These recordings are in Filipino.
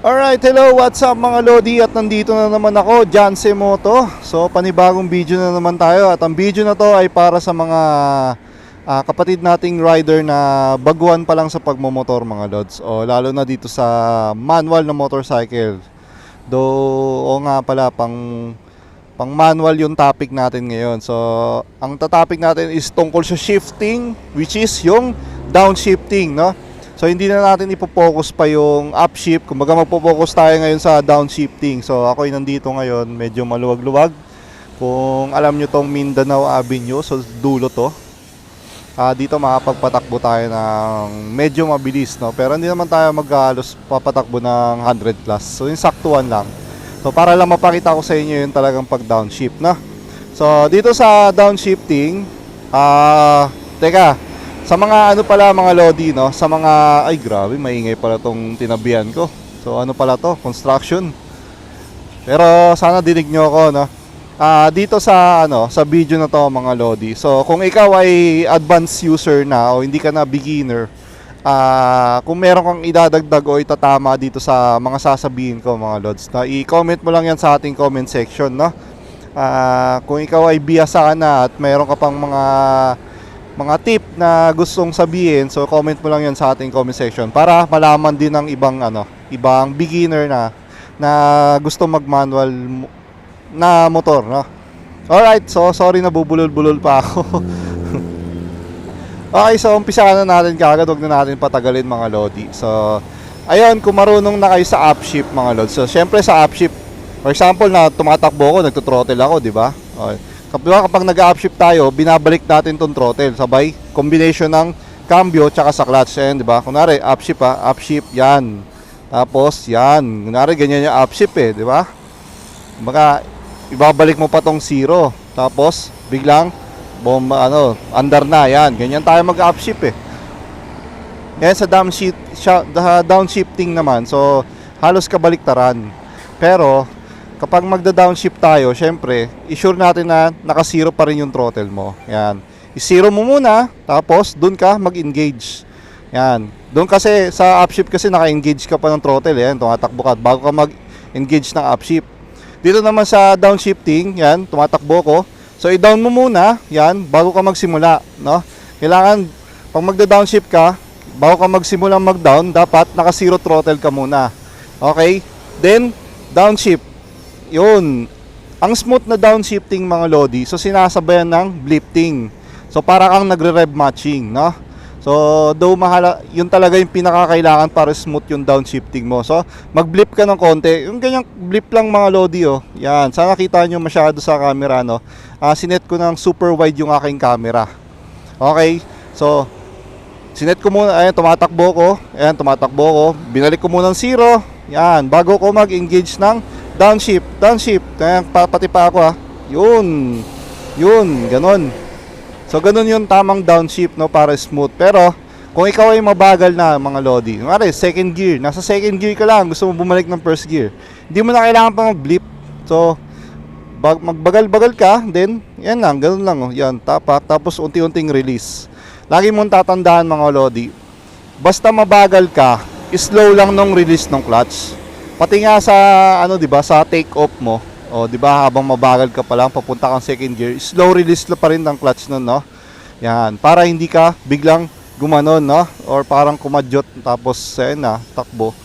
Alright, hello, what's up mga Lodi? At nandito na naman ako, Janse Moto. So, panibagong video na naman tayo. At ang video na to ay para sa mga kapatid nating rider na baguhan pa lang sa pagmomotor mga Lods. O lalo na dito sa manual na motorcycle. O nga pala, pang manual yung topic natin ngayon. So, ang topic natin is tungkol sa shifting, which is yung downshifting, no? So hindi na natin ipo-focus pa yung upshift. Kumbaga magpo-focus tayo ngayon sa downshifting. So ako ay nandito ngayon, medyo maluwag-luwag. Kung alam nyo tong Mindanao Avenue, so dulo to. Dito makapagpatakbo tayo ng medyo mabilis, no? Pero hindi naman tayo maghalos papatakbo ng 100 plus. So yung saktuan lang. So para lang mapakita ko sa inyo yung talagang pag-downshift, no? So dito sa downshifting, teka, sa mga ano pala mga Lodi, no? Sa mga, ay grabe, maingay pala tong tinabihan ko. So ano pala to? Construction. Pero sana dinig nyo ako, no? Dito sa sa video na to mga Lodi. So kung ikaw ay advanced user na o hindi ka na beginner, kung meron kang idadagdag o itatama dito sa mga sasabihin ko mga Lods, na i-comment mo lang yan sa ating comment section, no? Kung ikaw ay biyasa ka na at meron ka pang mga tip na gustong sabihin, so comment mo lang yan sa ating comment section para malaman din ng ibang beginner na gusto mag-manual na motor, no? Alright, so sorry na bubulol-bulol pa ako. Okay, so umpisahan na natin kaagad, huwag na natin patagalin mga Lodi. So ayun, kung marunong na kayo sa upshift mga Lodi. So syempre sa upshift, for example na tumatakbo ako, nagtutrottle ako, di ba? Okay. Kapag nag-upshift tayo, binabalik natin tong throttle. Sabay, combination ng cambio tsaka sa clutch. Ayan, di ba? Kunwari, upshift, yan. Tapos, yan. Kunwari, ganyan yung upshift di ba? Baka, ibabalik mo pa tong zero. Tapos, biglang, under na, yan. Ganyan tayo mag-upshift Yan, sa downshifting naman. So, halos kabaliktaran. Pero, kapag magda-downshift tayo, syempre, i-sure natin na naka-zero pa rin yung throttle mo. Yan. I-zero mo muna, tapos doon ka mag-engage. Yan. Doon kasi, sa upshift kasi naka-engage ka pa ng throttle. Yan, tumatakbo ka bago ka mag-engage ng upshift. Dito naman sa downshifting, yan, tumatakbo ko. So, i-down mo muna, yan, bago ka magsimula. No? Kailangan, pag magda-downshift ka, bago ka magsimula mag-down, dapat naka-zero throttle ka muna. Okay? Then, downshift. Yun, ang smooth na downshifting mga Lodi, so sinasabayan ng blifting. So para kang nagre-rev matching, no? So though yun talaga yung pinakakailangan para smooth yung downshifting mo. So mag-blip ka ng konti, yung ganyang blip lang mga Lodi, Yan, sana kita nyo masyado sa camera, no? Sinet ko ng super wide yung aking camera. Okay, so sinet ko muna, ayan, tumatakbo ko, binalik ko muna ng zero, yan, bago ko mag-engage ng downshift. Kaya pati pa ako Yun, ganon. So ganon yung tamang downshift, no, para smooth. Pero kung ikaw ay mabagal na mga Lodi, ngari second gear, nasa second gear ka lang, gusto mo bumalik ng first gear, hindi mo na kailangan pa mag-blip. So magbagal-bagal ka, then yan lang, ganon lang, yan, tapak, tapos unti-unting release. Lagi mong tatandaan mga Lodi, basta mabagal ka, slow lang nung release ng clutch. Pati nga sa di ba, sa take off mo, di ba, habang mabagal ka pa lang papunta kang second gear, slow release pa rin ng clutch nun, no? Yan, para hindi ka biglang gumanon, no? Or parang kumadyot tapos takbo.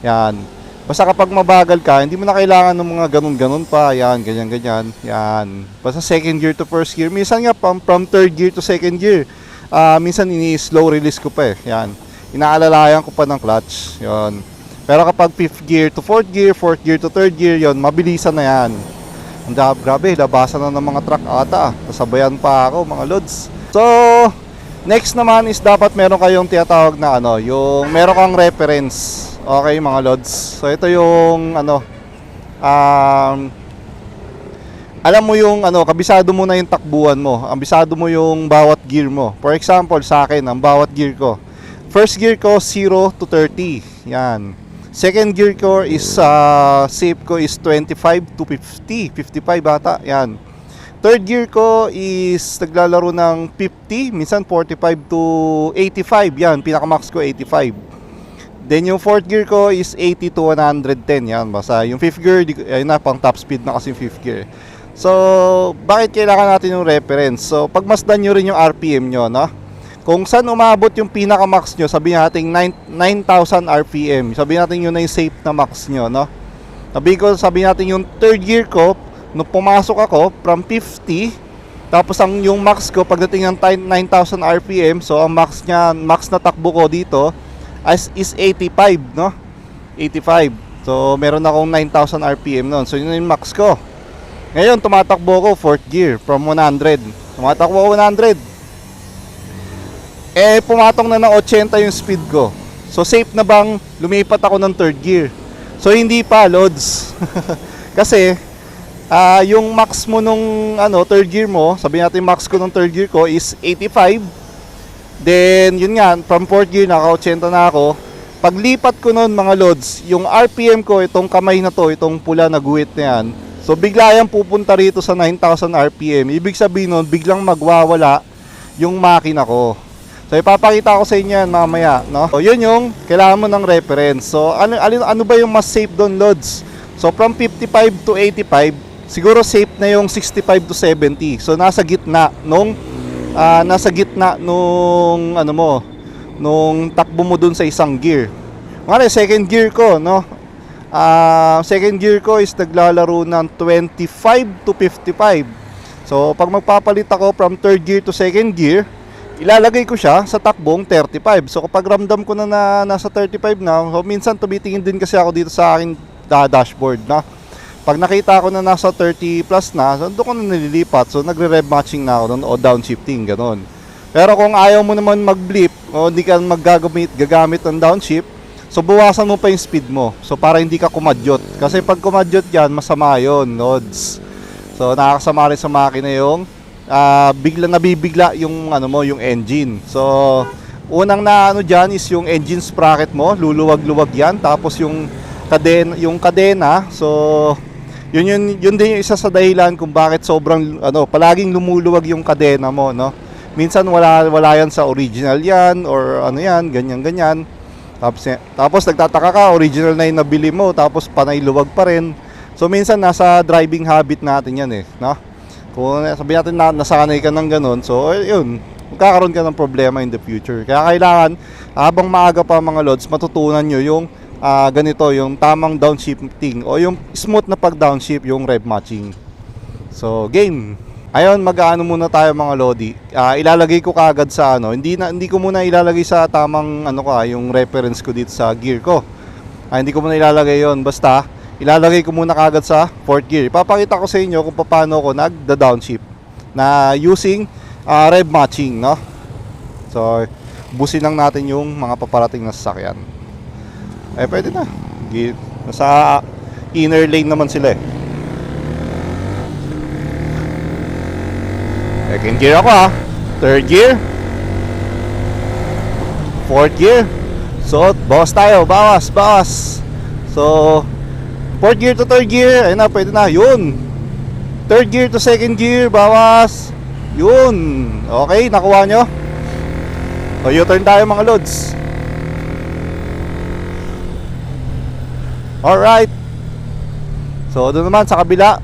Yan. Basta kapag mabagal ka, hindi mo na kailangan ng mga ganun-ganun pa, yan, ganyan. Yan. Basta second gear to first gear. Minsan nga from third gear to second gear. Minsan ini-slow release ko pa Yan. Inaalalayan ko pa ng clutch. Yan. Pero kapag 5th gear to 4th gear, 4th gear to 3rd gear, yon, mabilisan na yan. Grabe, labasan na ng mga truck ata. Nasabayan pa ako mga Lods. So, next naman is dapat meron kayong tinatawag na yung meron kang reference. Okay mga Lods. So, ito yung alam mo yung kabisado mo na yung takbuhan mo. Kabisado mo yung bawat gear mo. For example, sa akin, ang bawat gear ko. First gear ko, 0 to 30. Yan. Second gear ko is safe ko is 25 to 50, 55 bata, yan. Third gear ko is naglalaro ng 50, minsan 45 to 85, yan, pinaka-max ko 85. Then yung fourth gear ko is 80 to 110. Yan, basta yung fifth gear, ayun na, pang top speed na kasi yung fifth gear. So, bakit kailangan natin yung reference? So, pagmasdan nyo rin yung RPM nyo, no? Kung saan umabot yung pinaka-max nyo, sabihin natin 9,000 RPM. Sabihin natin yun na yung safe na max nyo, no? Sabihin natin yung third gear ko, nung pumasok ako, from 50, tapos yung max ko, pagdating ng 9,000 RPM, so ang max na takbo ko dito, is 85, no? 85. So, meron akong 9,000 RPM nun. So, yun yung max ko. Ngayon, tumatakbo ko fourth gear from 100. Tumatakbo ko 100. Pumatong na ng 80 yung speed ko. So, safe na bang lumipat ako ng third gear? So, hindi pa, loads. Kasi, yung max mo nung third gear mo, sabihin natin max ko nung third gear ko is 85. Then, yun nga, from fourth gear, naka-80 na ako. Paglipat ko nun, mga loads, yung RPM ko, itong kamay na to, itong pula na guhit na yan, so bigla yan pupunta rito sa 9,000 RPM. Ibig sabihin nun, biglang magwawala yung makina ko. So, ipapakita ko sa inyo yan mamaya, no? So, yun yung kailangan mo ng reference. So, ano ba yung mas safe doon, loads? So, from 55 to 85, siguro safe na yung 65 to 70. So, nasa gitna nung nung takbo mo dun sa isang gear. Ngayon, second gear ko, no? Second gear ko is naglalaro ng 25 to 55. So, pag magpapalit ako from third gear to second gear, ilalagay ko siya sa takbong 35. So, kapag ramdam ko na nasa 35 na, so, minsan tumitingin din kasi ako dito sa akin dashboard, na pag nakita ko na nasa 30 plus na, so, doon ko na nililipat. So, nagre-rev matching na ako doon o downshifting, gano'n. Pero kung ayaw mo naman mag-blip o hindi ka gagamit ng downshift, so bawasan mo pa yung speed mo. So para hindi ka kumadyot. Kasi pag kumadyot yan, masama yun, loads. So nakakasama rin sa makina yung nabibigla yung yung engine. So unang dyan is yung engine sprocket mo, luluwag-luwag yan. Tapos yung kadena, so yun din yung isa sa dahilan kung bakit sobrang palaging lumuluwag yung kadena mo, no? Minsan wala yan sa original yan or ganyan. Tapos nagtataka ka, original na yung nabili mo, tapos panay luwag pa rin. So minsan nasa driving habit natin yan, no? Kung sabihin natin nasanay ka ng ganun, so yun, magkakaroon ka ng problema in the future. Kaya kailangan, habang maaga pa mga loads, matutunan nyo yung ganito, yung tamang downshifting o yung smooth na pag-downshift, yung rev matching. So game. Ayun, mag-aano muna tayo mga lodi. Ilalagay ko kaagad sa hindi ko muna ilalagay sa tamang yung reference ko dito sa gear ko. Hindi ko muna ilalagay 'yon. Basta ilalagay ko muna kaagad sa fourth gear. Ipapakita ko sa inyo kung paano ako nagda-downshift na using rev matching, no? So, busin lang natin yung mga paparating na sasakyan. Pwede na. Nasa inner lane naman sila eh. Second gear ako third gear, fourth gear. So, bawas tayo, bawas. So, fourth gear to third gear, ayun na, pwede na, yun. Third gear to second gear, bawas. Yun, okay, nakuha nyo. So, U-turn tayo mga loads. Alright. So, doon naman sa kabila.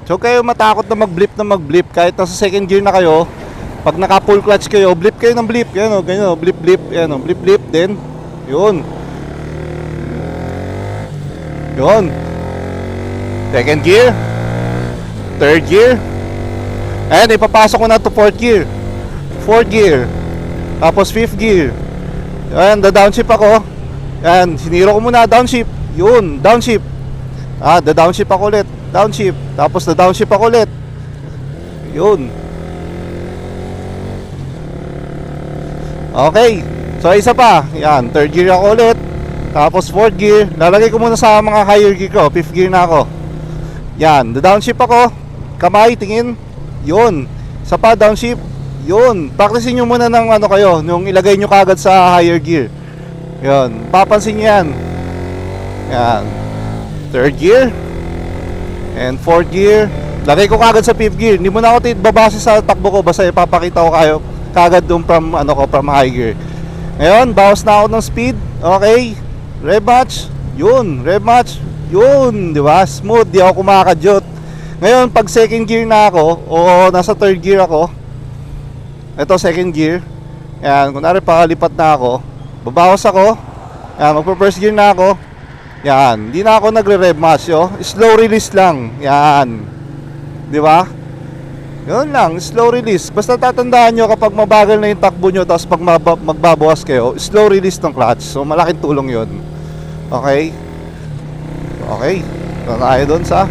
So kayo matakot na mag-blip kahit nasa second gear na kayo. Pag naka full clutch kayo, blip kayo ng blip. Ganyan blip, blip, then yun. Second gear, third gear. Ayan, ipapasok ko na to fourth gear. Fourth gear. Tapos fifth gear. Ayan, downshift ako. Ayan, siniro ko muna downshift. Yun, downshift. Downshift ako ulit. Downshift. Tapos downshift ako ulit. Yun. Okay. So isa pa. Yan, third gear ako ulit. Tapos fourth gear. Lalagay ko muna sa mga higher gear ko. Fifth gear na ako. Yan, downshift ako. Kamay, tingin. Yun. Isa pa, downshift. Yun. Practicein nyo muna ng kayo. Yung ilagay nyo kagad sa higher gear. Yun. Papansin nyo yan. Yan. Third gear. And fourth gear. Lagay ko kagad sa fifth gear. Hindi mo na ako babase sa takbo ko. Basta ipapakita ko kagad doon from from high gear. Ngayon, bawas na ako ng speed. Okay. Rev match. Yun, rev match. Yun, di ba? Smooth, di ako kumakadyot. Ngayon, pag second gear na ako o nasa third gear ako, ito second gear. Yan, kunwari pakalipat na ako, babawas ako. Yan, magpa-first gear na ako. Yan, hindi na ako nagre-rev match, yo. Slow release lang. Yan. Di ba? Yun lang, slow release. Basta tatandaan nyo kapag mabagal na yung takbo nyo, tapos pag magbabawas kayo, slow release ng clutch. So, malaking tulong yun. Okay? Okay. So, tayo dun sa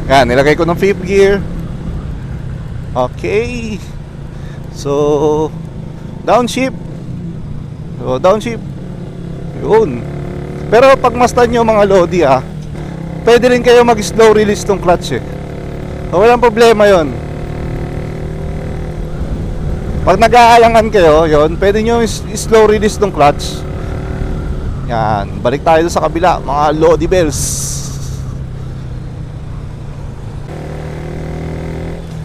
yan, nilagay ko ng 5th gear. Okay. So, downshift. So, downshift. Yun. Pero pag mastan nyo mga lodi pwede rin kayo mag-slow release tong clutch eh. So, walang problema yon. Pag nag-aalangan kayo, yon, pwede nyo slow release tong clutch. Yan. Balik tayo sa kabila, mga lodi bells.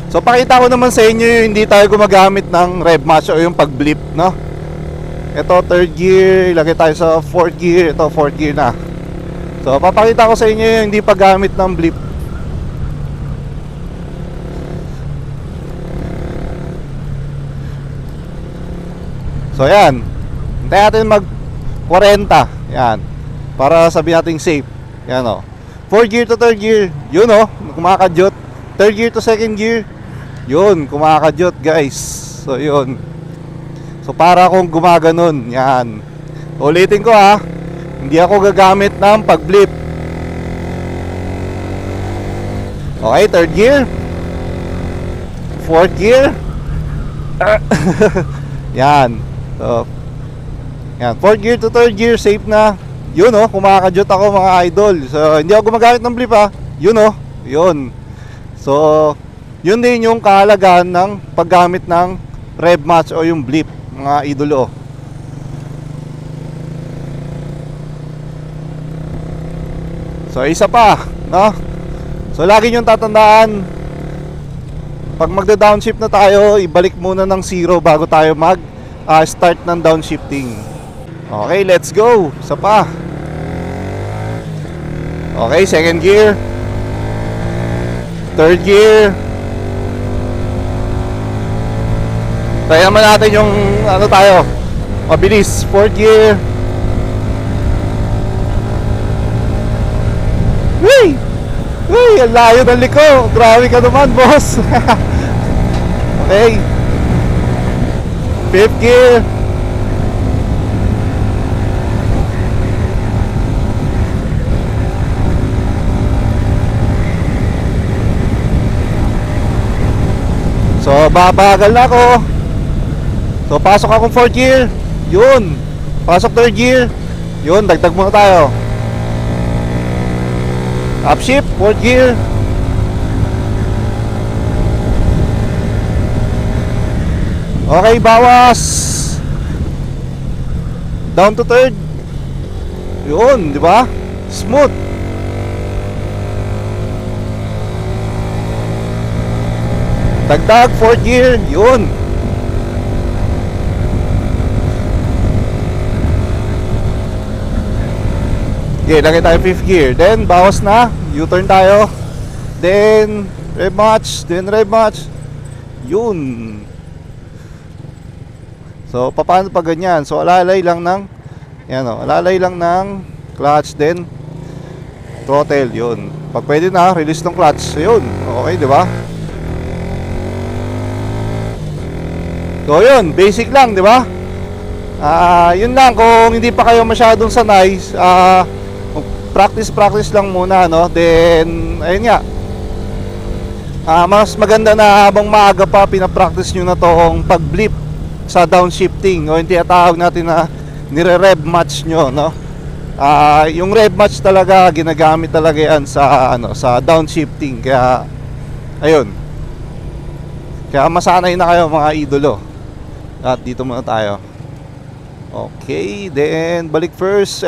So pakita ko naman sa inyo yung hindi tayo gumagamit ng rev match o yung pag-blip, no? Ito third gear, ilagay tayo sa fourth gear. Ito fourth gear na. So papakita ko sa inyo yung hindi paggamit ng blip. So yan. Hintayin natin mag 40. Yan. Para sabihin natin safe. Yan o. Fourth gear to third gear. Yun o, kumakadyot. Third gear to second gear. Yun, kumakadyot guys. So yun. So para akong gumaganon. Yan. Ulitin ko hindi ako gagamit ng pag-blip. Okay, third gear. Fourth gear. Yan. So yan, fourth gear to third gear, safe na. Yun kumakadyot ako mga idol. So hindi ako gumagamit ng blip Yun yun. So yun din yung kahalagahan ng paggamit ng rev match o yung blip, mga idolo. So isa pa, no? So lagi nyo tatandaan, pag magda-downshift na tayo, ibalik muna ng 0 bago tayo start ng downshifting. Okay, let's go. Isa pa. Okay, second gear. Third gear. Try naman natin yung tayo, mabilis. Fourth gear. Uy! Uy! Ang layo ng liko. Grabe ka naman, boss. Okay. Fifth gear. So, babagal na ako. So, pasok akong 4th gear. Yun. Pasok 3rd gear. Yun, dagdag muna tayo. Upshift, 4th gear. Okay, bawas. Down to 3rd. Yun, di ba? Smooth. Dagdag, 4th gear. Yun. Okay, lagay tayo 5th gear. Then, bawas na. U-turn tayo. Then, rev match. Then, rev match. Yun. So, paano pa ganyan? So, alalay lang ng alalay lang ng clutch. Then, throttle. Yun. Pag pwede na, release ng clutch. So, yun. Okay, di ba? So, yun. Basic lang, di ba? Yun lang. Kung hindi pa kayo masyadong sanay, practice lang muna, no? Then, ayun nga, mas maganda na habang maaga pa pinapractice nyo na tong pag-blip sa downshifting o yung tinatawag natin na nire-rev match nyo, no? Yung rev match talaga ginagamit talaga yan sa sa downshifting. Kaya ayun, kaya masanay na kayo mga idolo. At dito muna tayo. Okay, then balik first.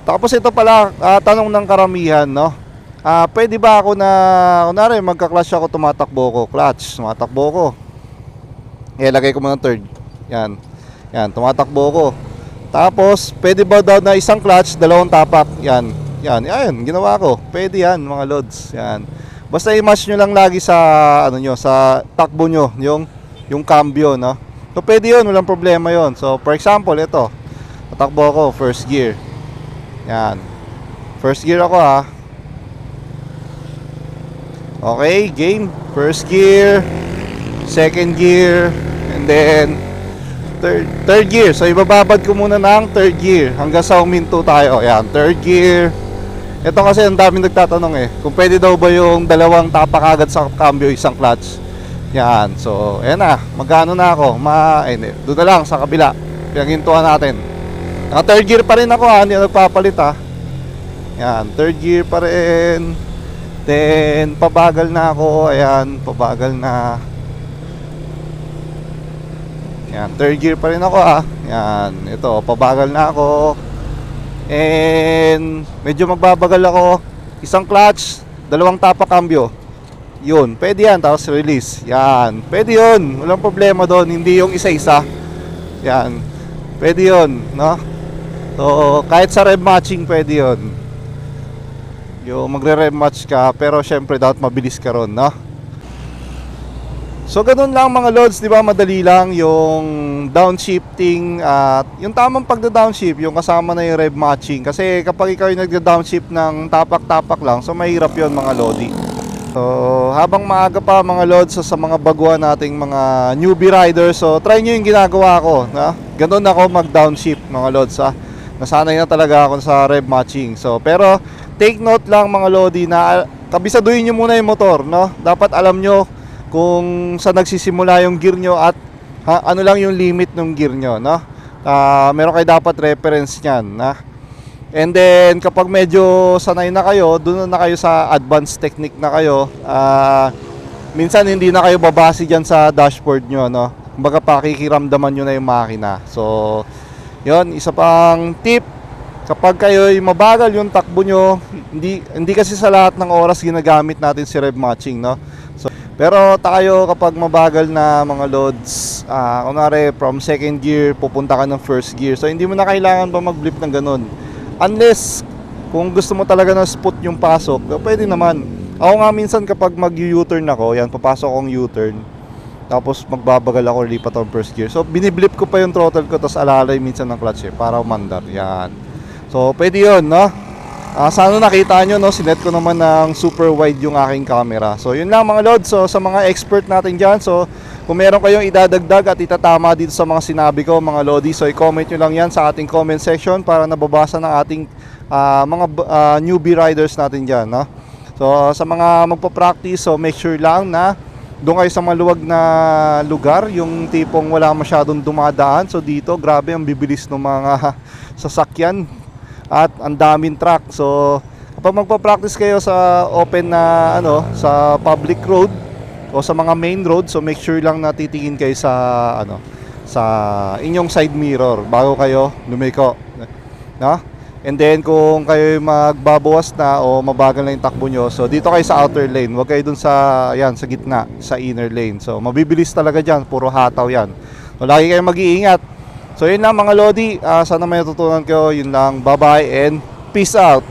Tapos ito pala, tanong ng karamihan, no? Pwede ba ako na, kunwari magka-clutch ako, tumatakbo ko, clutch, tumatakbo ko. Lagay ko muna third. Yan. Yan, tumatakbo ko. Tapos, pwede ba daw na isang clutch, dalawang tapak? Yan. Yan, yan, ginawa ko. Pwede yan, mga lods. Yan. Basta i-match nyo lang lagi sa, ano nyo, sa takbo nyo, yung cambio, no? So, pwede yun, walang problema yun. So, for example, ito. Tatakbo ako, first gear. Yan. First gear ako, ha. Okay, game. First gear, second gear, and then third gear. So ibababad ko muna ng third gear hanggang sa huminto tayo. Ayan, third gear. Ito kasi ang daming nagtatanong kung pwede daw ba yung dalawang tapak agad sa cambio, isang clutch. Yan. So ayan na, magkano na ako? Doon na lang sa kabila. Pinagintuan natin. Third gear pa rin ako, hindi na nagpapalit, ha. Yan, third gear pa rin. Then pabagal na ako. Ayan, pabagal na. Yan, third gear pa rin ako, ha. Yan, ito, pabagal na ako. And medyo magbabagal ako. Isang clutch, dalawang tapak cambio. Yun, pwede yan, tapos release. Yan, pwede yun, walang problema doon. Hindi yung isa-isa. Yan, pwede yun, no? So, kahit sa rev matching pwede yun. Yung magre-rev match ka, pero syempre dapat mabilis ka ron, no? So ganun lang mga lods, di ba? Madali lang yung downshifting at yung tamang pagda-downshift, yung kasama na yung rev matching. Kasi kapag ikaw yung nagda-downshift ng tapak-tapak lang, so mahirap yon mga lodi. So habang maaga pa mga lods, so, sa mga baguhan nating mga newbie riders, so try nyo yung ginagawa ko, no? Ganun ako mag-downshift mga lods, ha? Nasanay na talaga ako sa rev matching. So pero take note lang mga lodi na kabisaduhin nyo muna yung motor, no? Dapat alam nyo kung saan nagsisimula yung gear nyo at ano lang yung limit ng gear nyo, no? Meron kayo dapat reference nyan, na? And then kapag medyo sanay na kayo, doon na kayo sa advanced technique na kayo. Minsan hindi na kayo babase dyan sa dashboard nyo, no? Kumbaga pakikiramdaman nyo na yung makina. So yon, isa pang tip, kapag kayo'y mabagal yung takbo nyo, hindi kasi sa lahat ng oras ginagamit natin si rev matching, no? So, pero tayo kapag mabagal na mga loads, kunwari from second gear pupunta ka ng first gear, so hindi mo na kailangan pa mag-blip ng ganun. Unless kung gusto mo talaga na spot yung pasok, pwede naman. Ako nga minsan kapag mag-U-turn ako, yan, papasok akong U-turn, tapos magbabagal ako, lipat ako first gear, so biniblip ko pa yung throttle ko, tapos alalay minsan ng clutch para umandar. Yan. So pwede yun, no? Sana nakita nyo, no? Sinet ko naman ng super wide yung aking camera. So yun lang mga lods. So sa mga expert natin dyan, so kung meron kayong idadagdag at itatama dito sa mga sinabi ko mga lodi, so i-comment nyo lang yan sa ating comment section para nababasa ng ating mga newbie riders natin dyan, no? So sa mga magpa-practice, so make sure lang na doon kayo sa maluwag na lugar, yung tipong wala masyadong dumadaan. So dito, grabe ang bibilis ng mga sasakyan at ang daming truck. So kapag magpa-practice kayo sa open na sa public road o sa mga main road, so make sure lang na titingin kayo sa sa inyong side mirror bago kayo lumiko, no? And then kung kayo magbabawas na o mabagal na yung takbo nyo, so dito kayo sa outer lane, huwag kayo dun sa sa gitna, sa inner lane. So mabibilis talaga dyan, puro hataw yan. So lagi kayong mag-iingat. So yun lang mga lodi, sana may natutunan kayo. Yun lang, bye bye and peace out.